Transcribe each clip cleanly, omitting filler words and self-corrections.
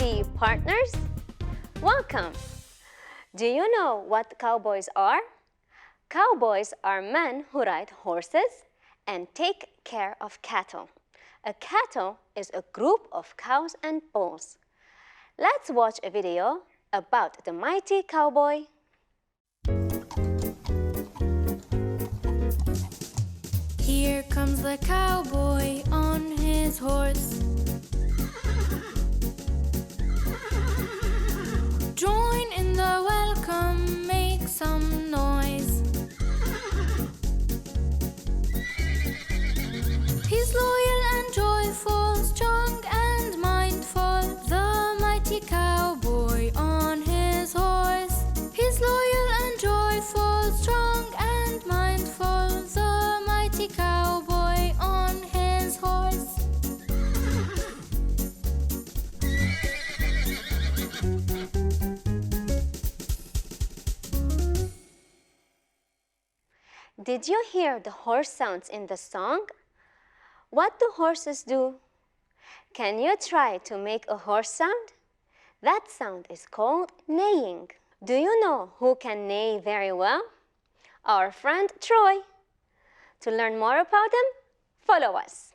mighty partners. Welcome! Do you know what cowboys are? Cowboys are men who ride horses and take care of cattle. A cattle is a group of cows and bulls. Let's watch a video about the mighty cowboy. Here comes the cowboy on his horse. Join in the welcome, make some noise. He's loyal and joyful, strong and mindful, the mighty cowboy on his horse. He's loyal and joyful, strong and mindful, the mighty cowboy on his horse. Did you hear the horse sounds in the song? What do horses do? Can you try to make a horse sound? That sound is called neighing. Do you know who can neigh very well? Our friend Troy. To learn more about him, follow us.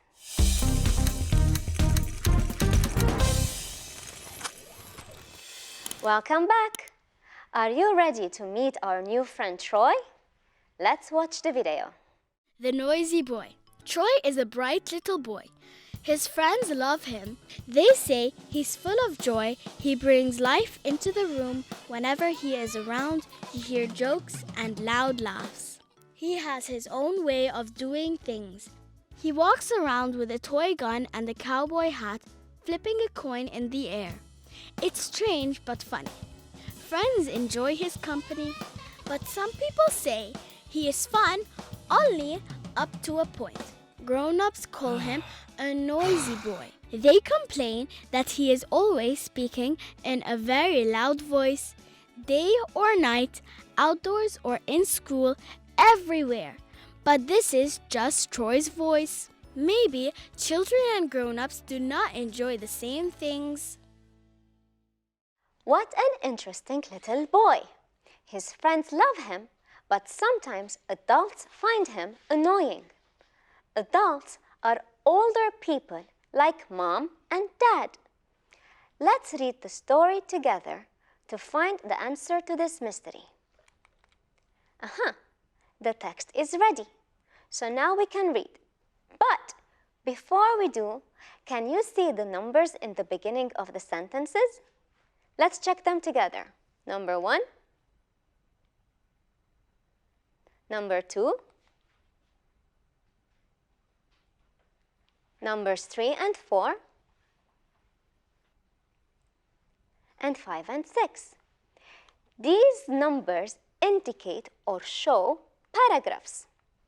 Welcome back. Are you ready to meet our new friend Troy? Let's watch the video. The Noisy Boy. Troy is a bright little boy. His friends love him. They say he's full of joy. He brings life into the room. Whenever he is around, you hear jokes and loud laughs. He has his own way of doing things. He walks around with a toy gun and a cowboy hat, flipping a coin in the air. It's strange but funny. Friends enjoy his company, but some people say he is fun only up to a point. Grown-ups call him a noisy boy. They complain that he is always speaking in a very loud voice, day or night, outdoors or in school, everywhere. But this is just Troy's voice. Maybe children and grown-ups do not enjoy the same things. What an interesting little boy. His friends love him, but sometimes adults find him annoying. Adults are older people like mom and dad. Let's read the story together to find the answer to this mystery. The text is ready, so now we can read. But before we do, can you see the numbers in the beginning of the sentences? Let's check them together. Number 1, number 2, numbers 3 and 4, and 5 and 6. These numbers indicate or show paragraphs.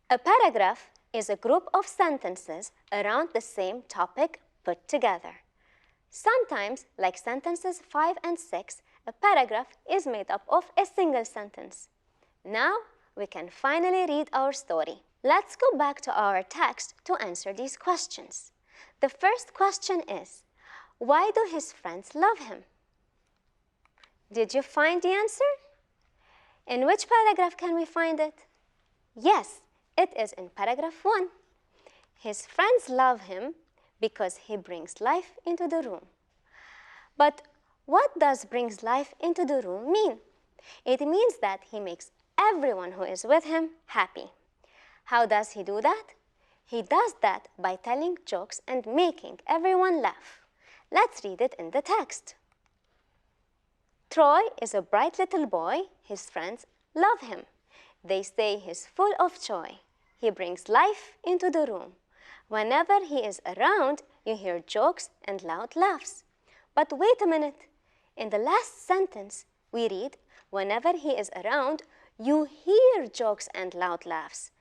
A paragraph is a group of sentences around the same topic put together. Sometimes, like sentences 5 and 6, a paragraph is made up of a single sentence. Now, we can finally read our story. Let's go back to our text to answer these questions. The first question is, why do his friends love him? Did you find the answer? In which paragraph can we find it? Yes, it is in paragraph 1. His friends love him because he brings life into the room. But what does brings life into the room mean? It means that he makes everyone who is with him happy. How does he do that? He does that by telling jokes and making everyone laugh. Let's read it in the text. Troy is a bright little boy. His friends love him. They say he's full of joy. He brings life into the room. Whenever he is around, you hear jokes and loud laughs. But wait a minute. In the last sentence, we read, whenever he is around, you hear jokes and loud laughs.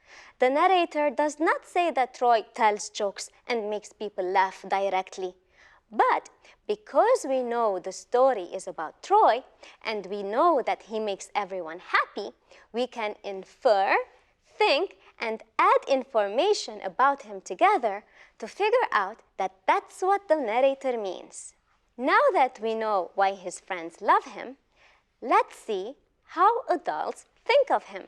The narrator does not say that Troy tells jokes and makes people laugh directly. But because we know the story is about Troy and we know that he makes everyone happy, we can infer, think, and add information about him together to figure out that that's what the narrator means. Now that we know why his friends love him, let's see how adults think of him.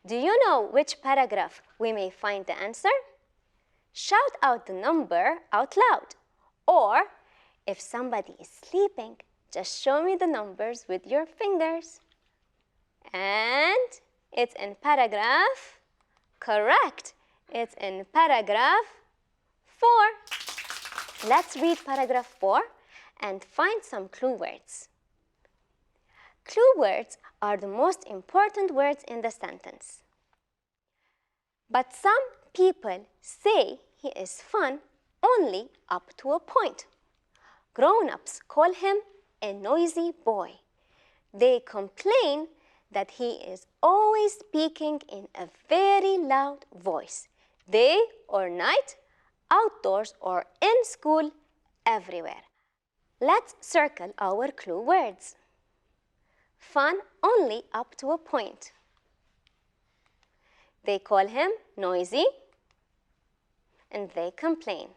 Do you know which paragraph we may find the answer? Shout out the number out loud. Or, if somebody is sleeping, just show me the numbers with your fingers. And it's in paragraph, correct, it's in paragraph 4. Let's read paragraph 4 and find some clue words. Clue words are the most important words in the sentence. But some people say he is fun only up to a point. Grown-ups call him a noisy boy. They complain that he is always speaking in a very loud voice, day or night, outdoors or in school, everywhere. Let's circle our clue words. Fun only up to a point. They call him noisy and they complain.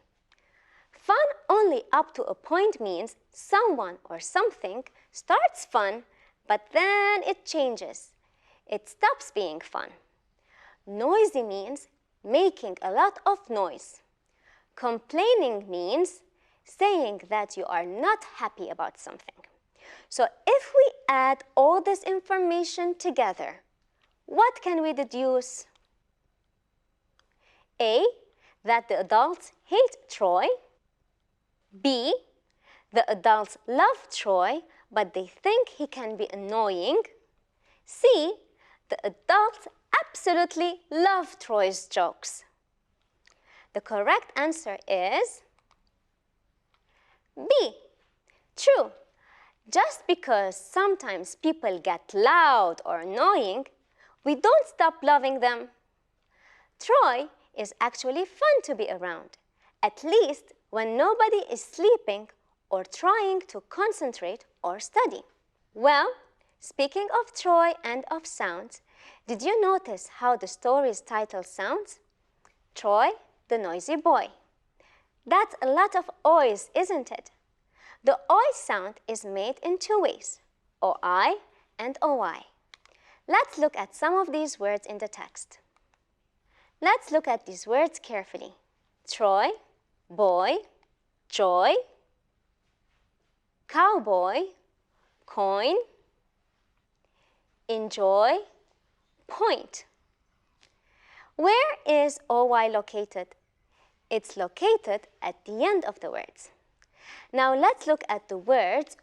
Fun only up to a point means someone or something starts fun, but then it changes. It stops being fun. Noisy means making a lot of noise. Complaining means saying that you are not happy about something. So if we add all this information together, what can we deduce? A, that the adults hate Troy. B, the adults love Troy, but they think he can be annoying. C, the adults absolutely love Troy's jokes. The correct answer is B. True. Just because sometimes people get loud or annoying, we don't stop loving them. Troy is actually fun to be around, at least when nobody is sleeping or trying to concentrate or study. Well, speaking of Troy and of sounds, did you notice how the story's title sounds? Troy, the noisy boy. That's a lot of O's, isn't it? The oi sound is made in two ways, OI and OY. Let's look at some of these words in the text. Let's look at these words carefully. Troy, boy, joy, cowboy, coin, enjoy, point. Where is OY located? It's located at the end of the words. Now let's look at the words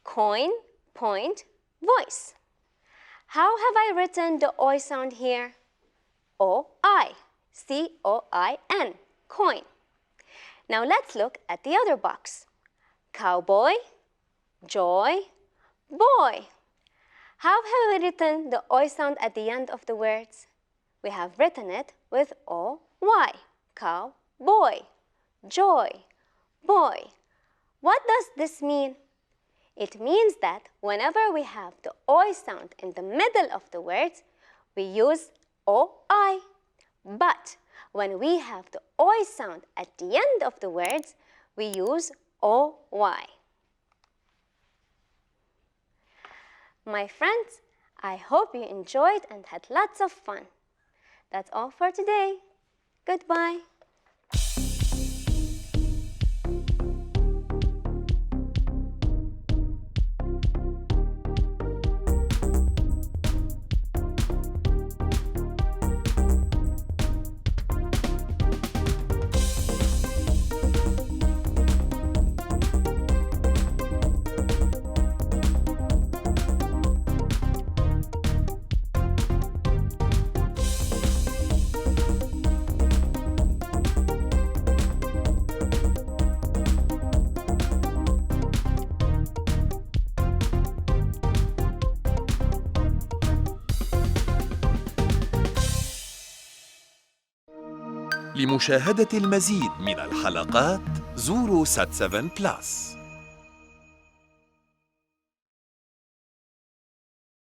coin, point, voice. How have I written the OI sound here? O-I, C-O-I-N, coin. Now let's look at the other box. Cowboy, joy, boy. How have we written the OI sound at the end of the words? We have written it with O-Y, cow, boy, joy, boy. What does this mean? It means that whenever we have the OI sound in the middle of the words, we use OI. But when we have the OI sound at the end of the words, we use OY. My friends, I hope you enjoyed and had lots of fun. That's all for today. Goodbye. لمشاهدة المزيد من الحلقات زوروا سات7 بلس.